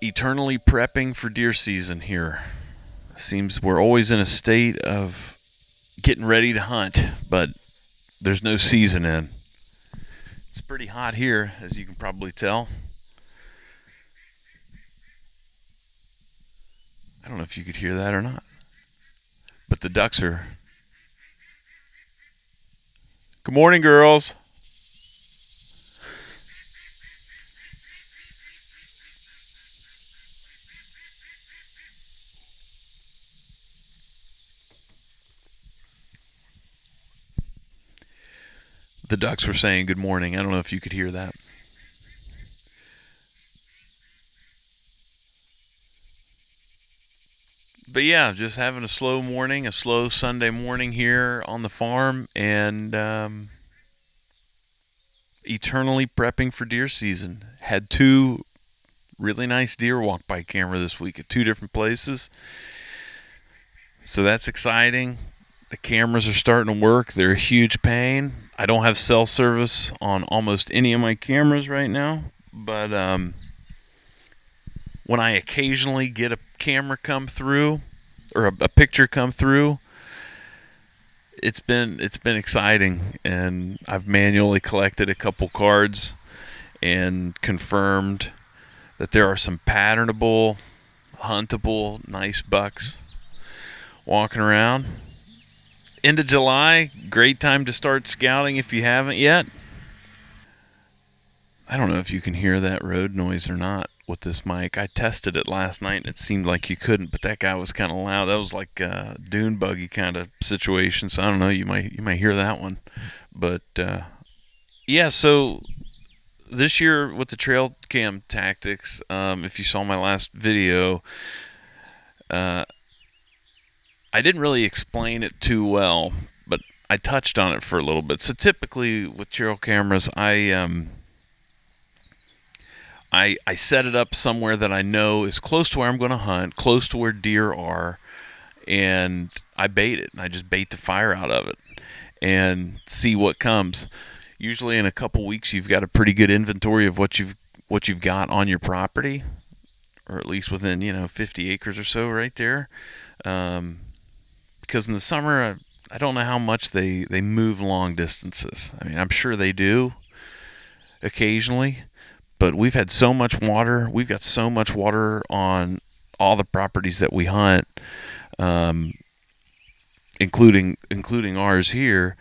eternally prepping for deer season here. Seems we're always in a state of getting ready to hunt, but there's no season in. It's pretty hot here, as you can probably tell. I don't know if you could hear that or not, but the ducks are. Good morning, girls. The ducks were saying good morning. I don't know if you could hear that. But yeah, just having a slow morning, a slow Sunday morning here on the farm, and eternally prepping for deer season. Had two really nice deer walk by camera this week at two different places. So that's exciting. The cameras are starting to work. They're a huge pain. I don't have cell service on almost any of my cameras right now, but when I occasionally get a camera come through or a picture come through, it's been exciting, and I've manually collected a couple cards and confirmed that there are some patternable, huntable, nice bucks walking around. End of July, great time to start scouting if you haven't yet. I don't know if you can hear that road noise or not with this mic. I tested it last night and it seemed like you couldn't, but that guy was kind of loud. That was like a dune buggy kind of situation. So I don't know. You might hear that one, but yeah. So this year with the trail cam tactics, if you saw my last video, I didn't really explain it too well, but I touched on it for a little bit. So typically with trail cameras, I set it up somewhere that I know is close to where I'm going to hunt, close to where deer are, and I bait it. And I just bait the fire out of it and see what comes. Usually in a couple weeks, you've got a pretty good inventory of what you've got on your property, or at least within 50 acres or so right there. Because in the summer, I don't know how much they move long distances. I mean, I'm sure they do occasionally. But we've had so much water. We've got so much water on all the properties that we hunt, including ours here,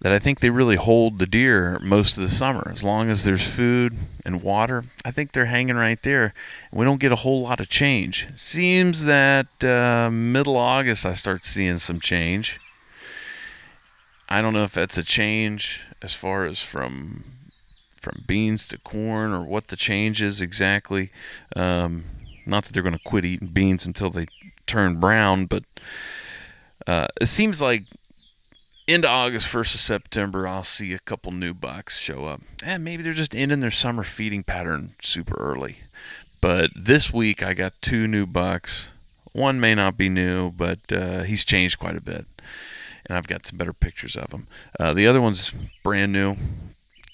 that I think they really hold the deer most of the summer. As long as there's food and water, I think they're hanging right there. We don't get a whole lot of change. Seems that middle August I start seeing some change. I don't know if that's a change as far as from beans to corn, or what the change is exactly. Not that they're going to quit eating beans until they turn brown, but it seems like into August, 1st of September, I'll see a couple new bucks show up. And maybe they're just ending their summer feeding pattern super early. But this week I got two new bucks. One may not be new, but he's changed quite a bit. And I've got some better pictures of him. The other one's brand new.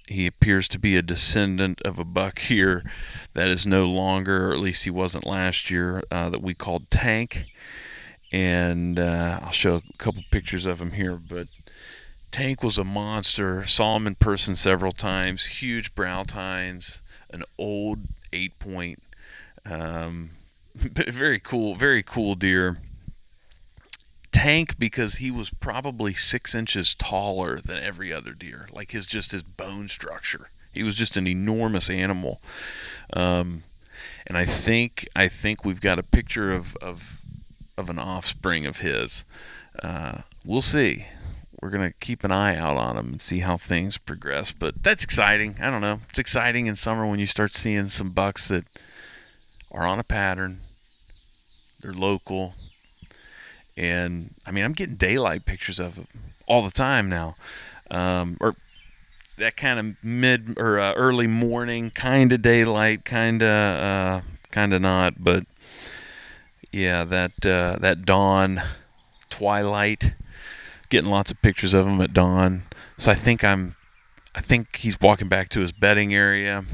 He appears to be a descendant of a buck here that is no longer, or at least he wasn't last year, that we called Tank. And I'll show a couple pictures of him here. But Tank was a monster. Saw him in person several times. Huge brow tines, an old 8-point. But very cool deer. Tank, because he was probably 6 inches taller than every other deer, like his bone structure. He was just an enormous animal, and I think we've got a picture of an offspring of his. We'll see. We're gonna keep an eye out on him and see how things progress. But that's exciting. I don't know. It's exciting in summer when you start seeing some bucks that are on a pattern. They're local. And I mean, I'm getting daylight pictures of them all the time now, or that kind of mid or early morning kind of daylight, kind of not. But yeah, that dawn, twilight, getting lots of pictures of him at dawn. So I think he's walking back to his bedding area,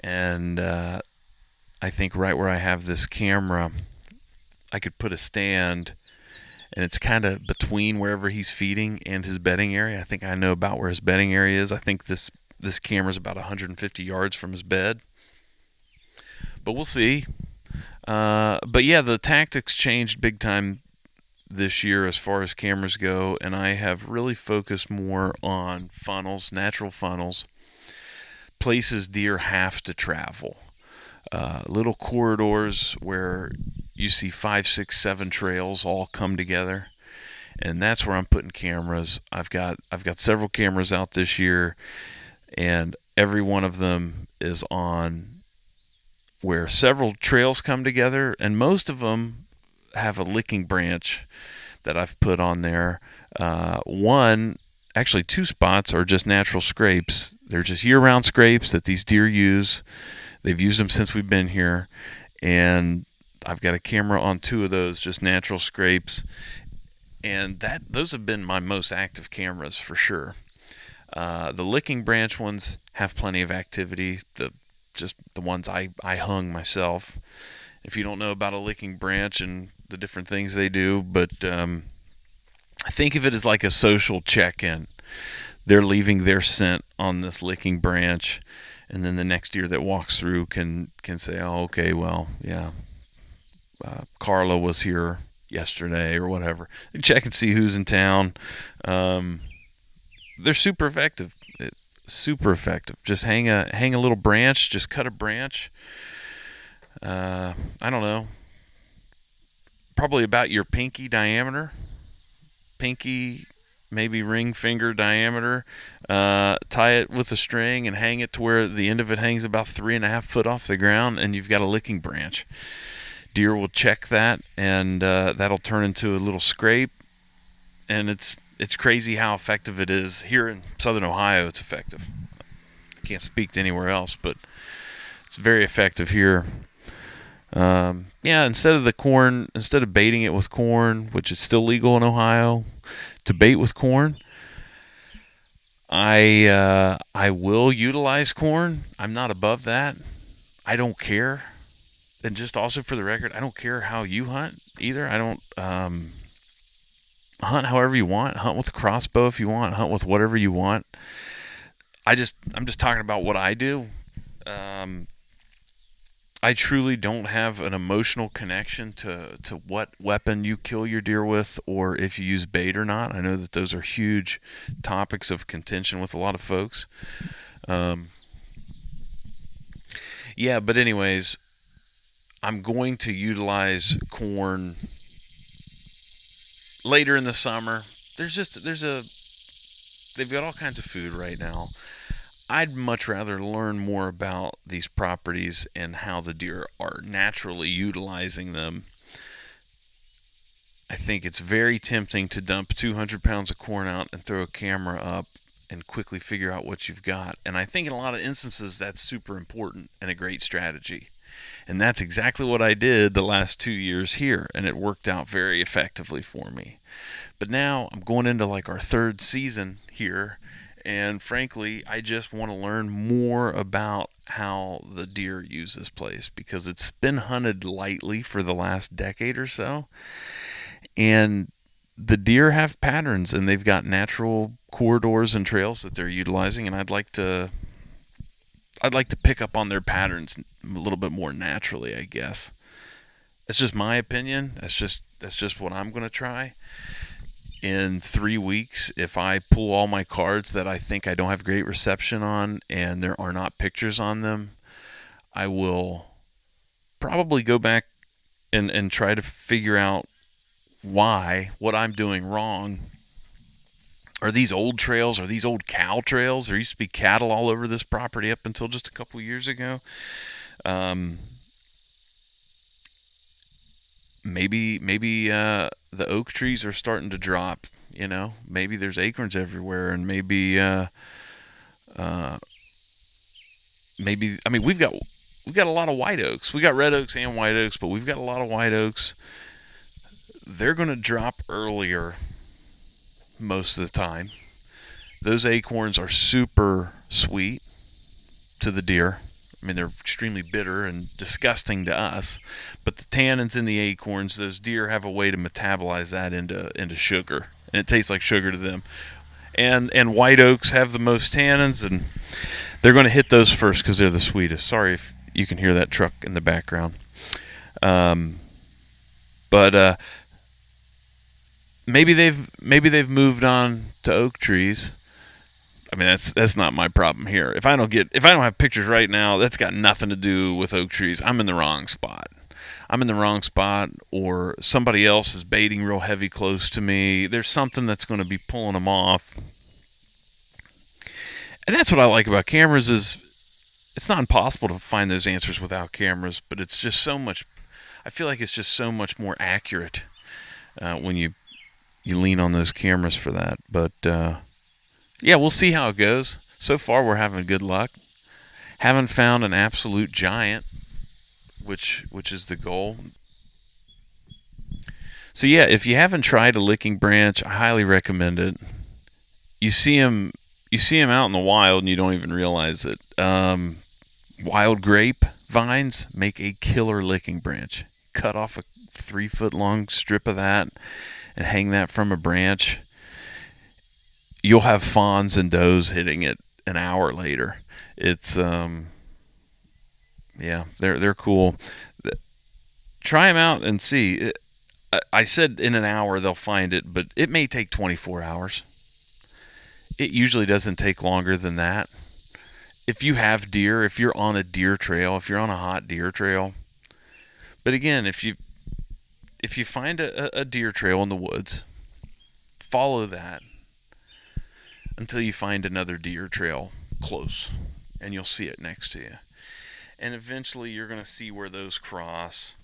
and I think right where I have this camera, I could put a stand, and it's kind of between wherever he's feeding and his bedding area. I think I know about where his bedding area is. I think this camera's about 150 yards from his bed, but we'll see. But yeah, the tactics changed big time this year as far as cameras go, and I have really focused more on funnels, natural funnels, places deer have to travel, little corridors where you see 5, 6, 7 trails all come together, and that's where I'm putting cameras. I've got several cameras out this year, and every one of them is on where several trails come together, and most of them have a licking branch that I've put on there. Actually, 2 spots are just natural scrapes. They're just year-round scrapes that these deer use. They've used them since we've been here, and I've got a camera on 2 of those, just natural scrapes, and those have been my most active cameras for sure. The licking branch ones have plenty of activity. Just the ones I hung myself. If you don't know about a licking branch and the different things they do, but think of it as like a social check-in. They're leaving their scent on this licking branch, and then the next deer that walks through can say, oh, okay, well, yeah, Carla was here yesterday or whatever. They check and see who's in town. They're super effective. Super effective. Just hang a little branch. Just cut a branch. I don't know. Probably about your pinky diameter. Pinky, maybe ring finger diameter. Tie it with a string and hang it to where the end of it hangs about 3.5 foot off the ground, and you've got a licking branch. Deer will check that, and that'll turn into a little scrape, and it's crazy how effective it is. Here in southern Ohio, it's effective. I can't speak to anywhere else, but it's very effective here. Instead of baiting it with corn, which is still legal in Ohio, to bait with corn, I will utilize corn. I'm not above that. I don't care. And just also for the record, I don't care how you hunt either. I don't hunt however you want. Hunt with a crossbow if you want. Hunt with whatever you want. I'm just talking about what I do. I truly don't have an emotional connection to what weapon you kill your deer with, or if you use bait or not. I know that those are huge topics of contention with a lot of folks. But anyways, I'm going to utilize corn later in the summer. They've got all kinds of food right now. I'd much rather learn more about these properties and how the deer are naturally utilizing them. I think it's very tempting to dump 200 pounds of corn out and throw a camera up and quickly figure out what you've got. And I think in a lot of instances that's super important and a great strategy. And that's exactly what I did the last 2 years here, and it worked out very effectively for me. But now I'm going into like our 3rd season here, and frankly, I just want to learn more about how the deer use this place, because it's been hunted lightly for the last decade or so, and the deer have patterns, and they've got natural corridors and trails that they're utilizing, and I'd like to pick up on their patterns a little bit more naturally, I guess. That's just my opinion. That's just what I'm going to try. In 3 weeks, if I pull all my cards that I think I don't have great reception on and there are not pictures on them, I will probably go back and try to figure out what I'm doing wrong. Are these old trails? Are these old cow trails? There used to be cattle all over this property up until just a couple years ago. Maybe the oak trees are starting to drop. Maybe there's acorns everywhere, and maybe we've got a lot of white oaks. We got red oaks and white oaks, but we've got a lot of white oaks. They're going to drop earlier most of the time. Those acorns are super sweet to the deer. I mean, they're extremely bitter and disgusting to us, but the tannins in the acorns, those deer have a way to metabolize that into sugar, and it tastes like sugar to them. And white oaks have the most tannins, and they're going to hit those first because they're the sweetest. Sorry if you can hear that truck in the background. But maybe they've moved on to oak trees. I mean, that's not my problem here. If I don't have pictures right now, that's got nothing to do with oak trees. I'm in the wrong spot. Or somebody else is baiting real heavy close to me. There's something that's going to be pulling them off. And that's what I like about cameras is it's not impossible to find those answers without cameras, but it's just so much. I feel like it's just so much more accurate when you lean on those cameras for that. But yeah, we'll see how it goes. So far, we're having good luck. Haven't found an absolute giant, which is the goal. So yeah, if you haven't tried a licking branch, I highly recommend it. You see them out in the wild, and you don't even realize it. Wild grape vines make a killer licking branch. Cut off a 3-foot long strip of that and hang that from a branch. You'll have fawns and does hitting it an hour later. It's yeah, they're cool. Try them out and see. I said in an hour they'll find it, but it may take 24 hours. It usually doesn't take longer than that. If you have deer, if you're on a deer trail, if you're on a hot deer trail. But again, if you find a deer trail in the woods, follow that until you find another deer trail close, and you'll see it next to you. And eventually you're going to see where those cross.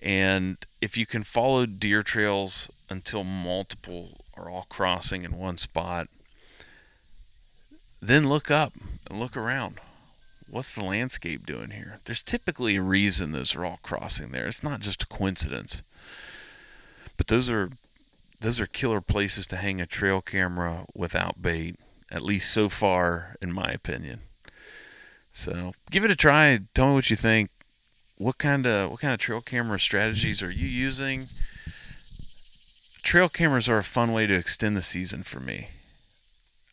And if you can follow deer trails until multiple are all crossing in one spot, then look up and look around. What's the landscape doing here? There's typically a reason those are all crossing there. It's not just a coincidence. But those are killer places to hang a trail camera without bait, at least so far, in my opinion. So give it a try. Tell me what you think. What kind of trail camera strategies are you using? Trail cameras are a fun way to extend the season for me.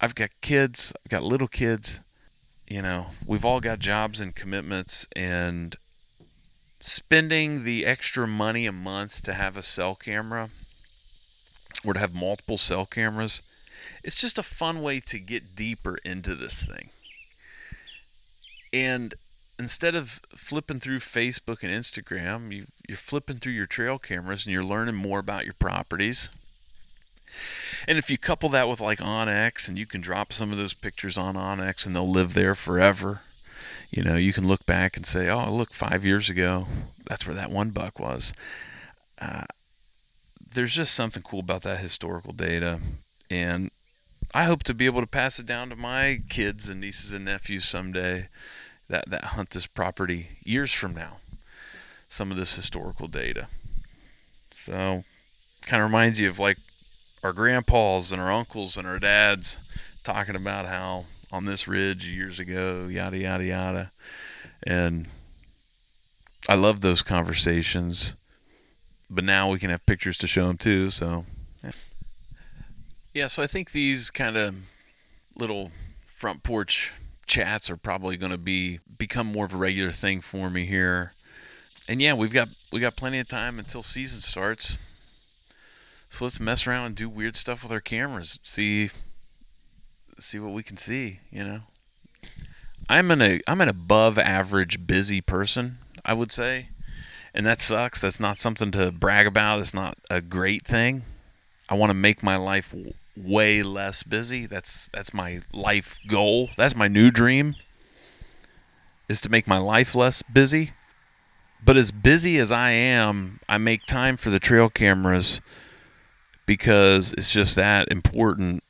I've got kids. I've got little kids. You know, we've all got jobs and commitments, and spending the extra money a month to have a cell camera or to have multiple cell cameras, it's just a fun way to get deeper into this thing. And instead of flipping through Facebook and Instagram, you're flipping through your trail cameras and you're learning more about your properties. And if you couple that with like Onyx, and you can drop some of those pictures on Onyx and they'll live there forever. You know, you can look back and say, oh, look, 5 years ago, that's where that one buck was. There's just something cool about that historical data. And I hope to be able to pass it down to my kids and nieces and nephews someday that hunt this property years from now. Some of this historical data. So, kind of reminds you of like our grandpas and our uncles and our dads talking about how on this ridge years ago, yada, yada, yada. And I love those conversations. But now we can have pictures to show them too. So, yeah, so I think these kind of little front porch chats are probably going to become more of a regular thing for me here. And yeah, we got plenty of time until season starts. So let's mess around and do weird stuff with our cameras. See what we can see, you know. I'm an above average busy person, I would say. And that sucks. That's not something to brag about. It's not a great thing. I want to make my life way less busy. That's my life goal. That's my new dream, is to make my life less busy. But as busy as I am, I make time for the trail cameras because it's just that important.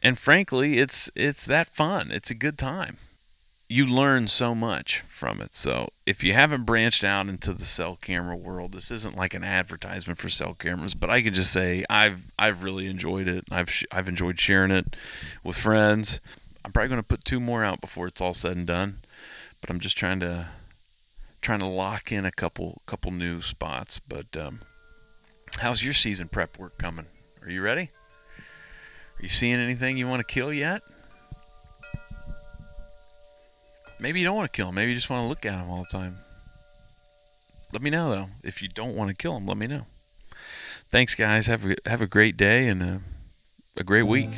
And frankly, it's that fun. It's a good time. You learn so much from it. So if you haven't branched out into the cell camera world, this isn't like an advertisement for cell cameras, but I can just say I've really enjoyed it. I've enjoyed sharing it with friends. I'm probably going to put 2 more out before it's all said and done. but I'm just trying to lock in a couple new spots. But how's your season prep work coming? Are you ready? Are you seeing anything you want to kill yet? Maybe you don't want to kill them. Maybe you just want to look at them all the time. Let me know, though. If you don't want to kill them, let me know. Thanks, guys. Have a great day and a great week.